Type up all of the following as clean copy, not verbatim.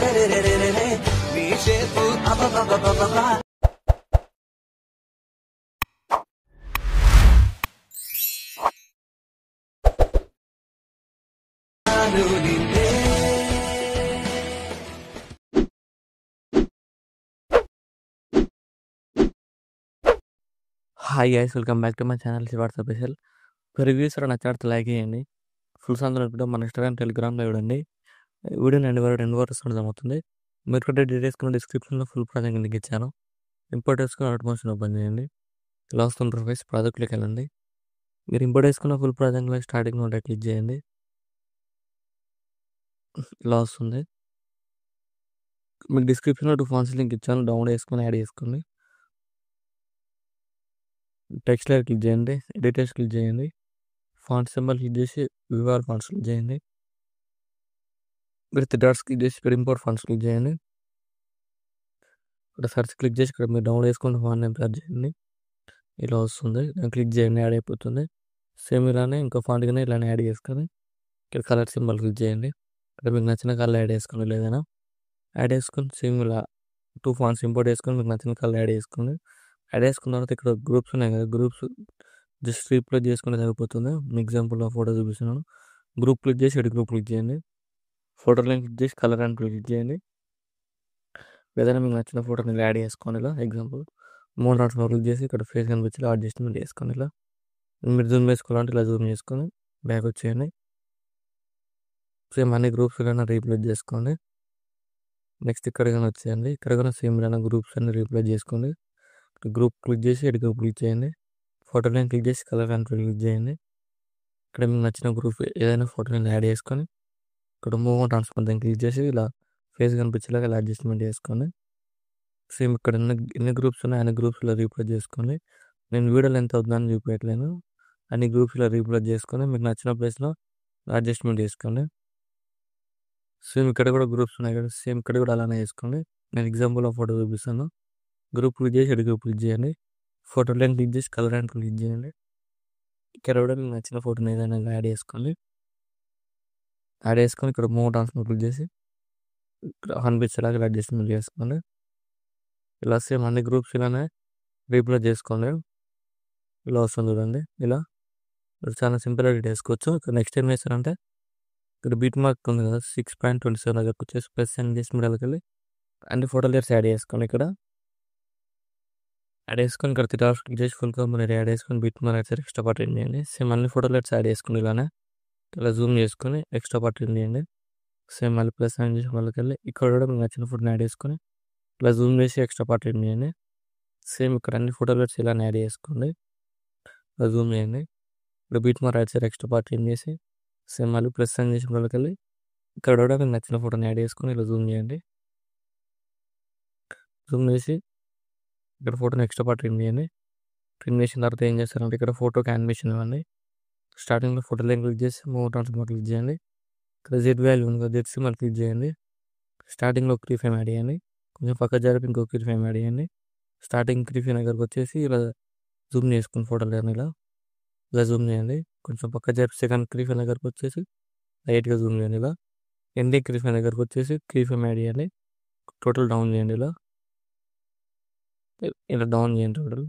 అరెరెరెరెరెరె నీ షేపు అబబబబబబా నిన్నే hi guys, welcome back to my channel శివార్త స్పెషల్. రివ్యూస్ నచ్చితే లైక్ చేయండి. ఫుల్ సాంగ్ వీడియో మన ఇన్స్టాగ్రామ్, టెలిగ్రామ్లో చూడండి. వీడియో ఎండ్ వరకు అవుతుంది. మీరు కూడా డీటెయిల్స్ డిస్క్రిప్షన్లో ఫుల్ ప్రాజెక్ట్ లింక్ ఇచ్చాను. ఇంపోర్ట్ వేసుకుని ఆటోమేషన్ ఓపెన్ చేయండి. ఇలా వస్తుంది ఫేస్ ప్రాజెక్ట్లోకి వెళ్ళండి. మీరు ఇంపోర్ట్ వేసుకున్న ఫుల్ ప్రాజెక్ట్లో స్టార్టింగ్ ఉంటే క్లిక్ చేయండి. ఇలా వస్తుంది. మీకు డిస్క్రిప్షన్లో 2 ఫాంట్స్ లింక్ ఇచ్చాను, డౌన్లోడ్ చేసుకుని యాడ్ చేసుకోండి. టెక్స్ట్ లేయర్ క్లిక్ చేయండి, ఎడిటర్స్ క్లిక్ చేయండి, ఫాంట్ సింబల్ క్లిక్ చేసి వివర్ ఫాంట్స్ క్లిక్ చేయండి. మీరు 3 డాట్స్ క్లిక్ చేసి ఇక్కడ ఇంపోర్ట్ ఫాంట్స్ క్లిక్ చేయండి. ఇక్కడ సెర్చ్ క్లిక్ చేసి ఇక్కడ మీరు డౌన్లోడ్ చేసుకున్న ఫాంట్ నేమ్ సెర్చ్ చేయండి. ఇలా వస్తుంది. దాన్ని క్లిక్ చేయండి, యాడ్ అయిపోతుంది. సేమ్ ఇలానే ఇంకో ఫాంట్ కింద ఇలానే యాడ్ చేసుకొని ఇక్కడ కలర్ సింబల్ క్లిక్ చేయండి. ఇక్కడ మీకు నచ్చిన కలర్ యాడ్ చేసుకుని లేదైనా యాడ్ చేసుకొని సేమ్ ఇలా 2 ఫాంట్స్ ఇంపోర్ట్ చేసుకొని మీకు నచ్చిన కలర్ యాడ్ చేసుకోండి. యాడ్ చేసుకున్న తర్వాత ఇక్కడ గ్రూప్స్ ఉన్నాయి కదా, గ్రూప్స్ జస్ట్ రీప్లేస్ చేసుకుంటే సరిపోతుంది. ఎగ్జాంపుల్ ఫోటో చూపిస్తున్నాను. గ్రూప్ క్లిక్ చేసి ఎడిట్ గ్రూప్ క్లిక్ చేయండి. ఫోటో లింక్ క్లిక్ చేసి కలర్ అండ్ క్లిక్ చేయండి. ఏదైనా మీకు నచ్చిన ఫోటోని యాడ్ చేసుకోండి. ఇలా ఎగ్జాంపుల్ 3 డాట్స్ క్లిక్ చేసి ఇక్కడ ఫేస్ కనిపించి అడ్జస్ట్మెంట్ చేసుకోండి. ఇలా మీరు జూమ్ చేసుకోవాలంటే ఇలా జూమ్ చేసుకొని బ్యాక్ వచ్చేయండి. సేమ్ అన్ని గ్రూప్స్ ఇలా రీప్లేస్ చేసుకోండి. నెక్స్ట్ ఇక్కడ కానీ వచ్చేయండి. ఇక్కడ కానీ సేమ్ ఇలా గ్రూప్స్ అన్ని రీప్లేస్ చేసుకోండి. గ్రూప్ క్లిక్ చేసి ఎడిట్ గ్రూప్ క్లిక్ చేయండి. ఫోటో లైన్ క్లిక్ చేసి కలర్ అండ్ క్లిక్ చేయండి. ఇక్కడ మీకు నచ్చిన గ్రూప్ ఏదైనా ఫోటోని యాడ్ చేసుకొని ఇక్కడ మూవ్ ట్రాన్స్ఫర్ దాన్ని క్లిక్ చేసి ఇలా ఫేస్ కనిపించేలాగా ఇలా అడ్జస్ట్మెంట్ చేసుకోండి. సేమ్ ఇక్కడ ఎన్ని గ్రూప్స్ ఉన్నాయి అన్ని గ్రూప్స్లో రీప్లేస్ చేసుకోండి. నేను వీడియోలో ఎంత అవుతుందని చూపించట్లేను. అన్ని గ్రూప్స్లో రీప్లేస్ చేసుకొని మీకు నచ్చిన ప్లేస్లో అడ్జస్ట్మెంట్ చేసుకోండి. సేమ్ ఇక్కడ కూడా గ్రూప్స్ ఉన్నాయి కదా, సేమ్ ఇక్కడ కూడా అలానే చేసుకోండి. నేను ఎగ్జాంపుల్ ఫోటో చూపిస్తాను. గ్రూప్ క్లిక్ చేసి ఎడిట్ గ్రూప్ క్లిక్ చేయండి. ఫోటో లైన్ క్లిక్ చేసి కలర్ అండ్ క్లిక్ చేయండి. ఇక్కడ కూడా మీకు నచ్చిన ఫోటోని ఏదైనా యాడ్ చేసుకోండి. యాడ్ చేసుకొని ఇక్కడ మూవ్ ట్రాన్స్ఫర్ క్లిక్ చేసి ఇక్కడ కనిపించేలాగా అడ్జస్ట్మెంట్ చేసుకోండి. ఇలా సేమ్ అన్ని గ్రూప్స్ ఇలానే రీప్లేస్ చేసుకోండి. ఇలా వస్తుంది చూడండి. ఇలా చాలా సింపుల్గా ఎడిట్ చేసుకోవచ్చు. ఇక్కడ నెక్స్ట్ ఏం చేస్తారంటే ఇక్కడ బీట్ మార్క్ ఉంది కదా 6.27 దగ్గరకు వచ్చేసి ప్లస్ సెండ్ చేసి మిడల్కి వెళ్ళి అన్ని ఫోటో లేయర్స్ యాడ్ చేసుకోండి. ఇక్కడ యాడ్ చేసుకొని ఇక్కడ 3 డాట్స్ క్లిక్ చేసి ఫుల్ కంపెనీ యాడ్ చేసుకొని బీట్ మార్క్ అయితే ఎక్స్ట్రా పార్ట్ ఏం చేయండి. సేమ్ అన్ని ఫోటో లేయర్స్ యాడ్ చేసుకుని ఇలానే ఇలా జూమ్ చేసుకొని ఎక్స్ట్రా పార్ట్ ఏం చేయండి. సేమ్ మళ్ళీ ప్లస్ సెండ్ చేసి వాళ్ళకి వెళ్ళి ఇక్కడ కూడా మీకు నచ్చిన ఫోటోని యాడ్ చేసుకొని ఇలా జూమ్ చేసి ఎక్స్ట్రా పార్ట్ ఏం చేయండి. సేమ్ ఇక్కడ అన్ని ఫోటో లేయర్స్ ఇలానే యాడ్ చేసుకోండి. ఇలా జూమ్ చేయండి. ఇక్కడ beat mark right side extra part ఏం చేసి సేమ్ మళ్ళీ ప్లస్ సెండ్ చేసి వాళ్ళకి వెళ్ళి ఇక్కడ కూడా మీకు నచ్చిన ఫోటోని యాడ్ చేసుకొని ఇలా జూమ్ చేయండి. జూమ్ చేసి ఇక్కడ ఫోటోని ఎక్స్ట్రా పార్ట్ ట్రిమ్ చేయండి. ట్రిమ్ చేసిన తర్వాత ఏం చేస్తారంటే ఇక్కడ ఫోటోకి యానిమేషన్ ఇవ్వండి. స్టార్టింగ్లో ఫోటో లైన్ క్లిక్ చేసి మూవ్ ట్రాన్స్ఫర్ క్లిక్ చేయండి. ఇక్కడ జెడ్ వాల్యూ ఉంది కదా, జెడ్ సింబల్ క్లిక్ చేయండి. స్టార్టింగ్లో ఒక 3 ఫ్రేమ్ యాడ్ చేయండి. కొంచెం పక్క జరిపి ఇంకో 3 ఫ్రేమ్ యాడ్ చేయండి. స్టార్టింగ్ 3 ఫ్రేమ్ దగ్గరకు వచ్చేసి ఇలా జూమ్ చేసుకుని ఫోటో లైన్ ఇలా జూమ్ చేయండి. కొంచెం పక్క జరిపి సెకండ్ 3 ఫ్రేమ్ దగ్గరకు వచ్చేసి లైట్గా జూమ్ చేయండి. ఇలా ఎండింగ్ 3 ఫ్రేమ్ దగ్గరకు వచ్చేసి 3 ఫ్రేమ్ యాడ్ చేయండి. టోటల్ డౌన్ చేయండి. ఇలా డౌన్ చేయండి. టోటల్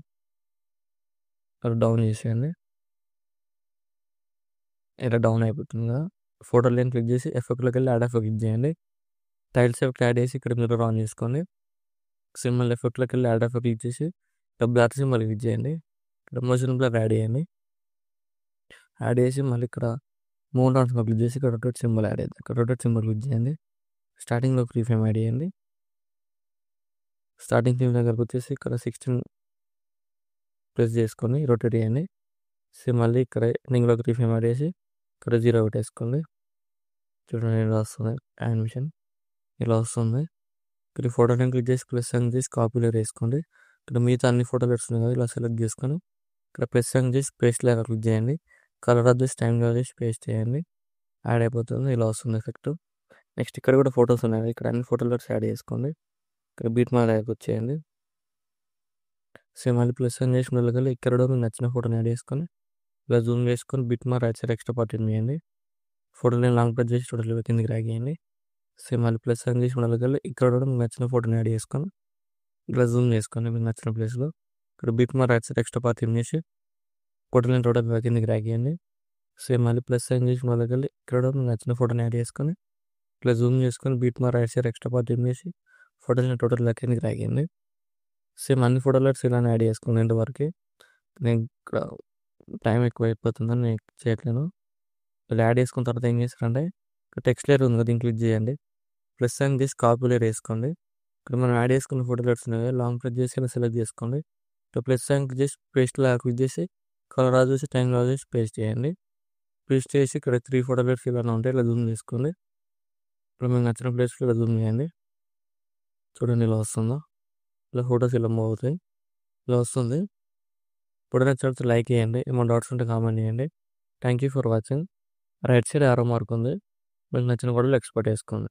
అలా డౌన్ చేసేయండి. ఇలా డౌన్ అయిపోతుంది కదా. ఫోటో లైన్ క్లిక్ చేసి ఎఫెక్ట్లోకి వెళ్ళి యాడ్ ఎఫెక్ట్ క్లిక్ చేయండి. టైల్స్ ఎఫెక్ట్ యాడ్ చేసి ఇక్కడ మీరు ఆన్ చేసుకోండి. సింబల్ ఎఫెక్ట్లోకి వెళ్ళి యాడ్ ఎఫెక్ట్ క్లిక్ చేసి బ్లర్ సింబల్ క్లిక్ చేయండి. ఇక్కడ మోషన్ బ్లర్ యాడ్ చేయండి. యాడ్ చేసి మళ్ళీ ఇక్కడ మూవ్ ట్రాన్స్ఫర్ క్లిక్ చేసి ఇక్కడ రొటేట్ సింబల్ యాడ్ చేయండి. ఇక్కడ రొటేట్ సింబల్ క్లిక్ చేయండి. స్టార్టింగ్లో 3 ఫ్రేమ్ యాడ్ చేయండి. స్టార్టింగ్ ఫ్రేమ్ దగ్గరకు వచ్చేసి ఇక్కడ 16 ప్రెస్ చేసుకొని రొటేట్ చేయండి. సేమ్ మళ్ళీ ఇక్కడ ఎండింగ్లో 3 ఫ్రేమ్ యాడ్ చేసి ఇక్కడ 0 పెట్టేసుకోండి. చూడండి ఇలా వస్తుంది యానిమేషన్. ఇలా వస్తుంది. ఇక్కడ ఫోటో లైన్ క్లిక్ చేసి ప్లస్ సెండ్ చేసి కాపీ లేయర్ వేసుకోండి. ఇక్కడ మిగతా అన్ని ఫోటో లేయర్స్ ఉన్నాయి కదా, ఇలా సెలెక్ట్ చేసుకొని ఇక్కడ ప్లస్ సెండ్ చేసి పేస్ట్ లేయర్ క్లిక్ చేయండి. కలర్ అడ్జస్ట్ టైం చేసి పేస్ట్ చేయండి. యాడ్ అయిపోతుంది. ఇలా వస్తుంది ఎఫెక్ట్. నెక్స్ట్ ఇక్కడ కూడా ఫొటోస్ ఉన్నాయి. ఇక్కడ అన్ని ఫోటో లేయర్స్ యాడ్ చేసుకోండి. ఇక్కడ బీట్ మార్క్ దగ్గరకు వచ్చేయండి. సేమ్ మళ్ళీ ప్లస్ సెండ్ చేసి వెళ్ళగలి ఇక్కడ కూడా మీకు నచ్చిన ఫోటోని యాడ్ చేసుకొని ఇలా జూమ్ చేసుకొని beat mark right side extra part చేయండి. ఫోటో నేను లాంగ్ ప్రెస్ చేసి టోటల్ కిందకి డ్రాగ్ చేయండి. సేమ్ మళ్ళీ ప్లస్ సైన్ చేసి ఉండాలి. ఇక్కడ కూడా మీకు నచ్చిన ఫోటోని యాడ్ చేసుకొని ఇలా జూమ్ చేసుకోండి మీకు నచ్చిన ప్లేస్లో. ఇక్కడ bit mark right side extra path చేసి ఫోటోని టోటల్ కిందకి డ్రాగ్ చేయండి. సేమ్ మళ్ళీ ప్లస్ సైన్ చేసి ఉండాలి. ఇక్కడ కూడా మీకు నచ్చిన ఫోటోని యాడ్ చేసుకొని ఇట్లా జూమ్ చేసుకొని bit mark right side extra path చేసి ఫోటోని టోటల్ కిందకి డ్రాగ్ చేయండి. సేమ్ అన్ని ఫోటోలు ఇలానే యాడ్ చేసుకోండి ఎండ్ వరకు. నేను ఇక్కడ టైం ఎక్కువ అయిపోతుందని నేను చేయట్లేను. ఇలా యాడ్ చేసుకున్న తర్వాత ఏం చేస్తారంటే టెక్స్ట్ లేయర్ ఉంది కదా దీన్ని క్లిక్ చేయండి. ప్లస్ సైన్ చేసి కాపీ లేయర్ వేసుకోండి. ఇక్కడ మనం యాడ్ చేసుకున్న ఫోటోలు ఉన్నాయి లాంగ్ ప్రెస్ చేసి ఇలా సెలెక్ట్ చేసుకోండి. ఇక్కడ ప్లస్ సైన్ క్లిక్ చేసి పేస్ట్ లా క్లిక్ చేసి కలర్ రాజు చేసి టైం రాజు చేసి పేస్ట్ చేయండి. పేస్ట్ చేసి ఇక్కడ 3 ఫోటోలు ఇలా ఉంటాయి ఇలా జూమ్ చేసుకోండి. ఇప్పుడు మీకు నచ్చిన ప్లేస్లో ఇలా జూమ్ చేయండి. చూడండి ఇలా వస్తుందో ఇలా ఫొటోస్ ఇలా మూవ్ అవుతాయి ఇలా వస్తుంది. ఇప్పుడు నచ్చినట్టు లైక్ చేయండి. ఏమైనా డౌట్స్ ఉంటే కామెంట్ చేయండి. Thank you for watching. Right side ఆరో మార్క్ ఉంది. మీకు నచ్చిన ఫోటోలు ఎక్స్పోర్ట్ చేసుకోండి.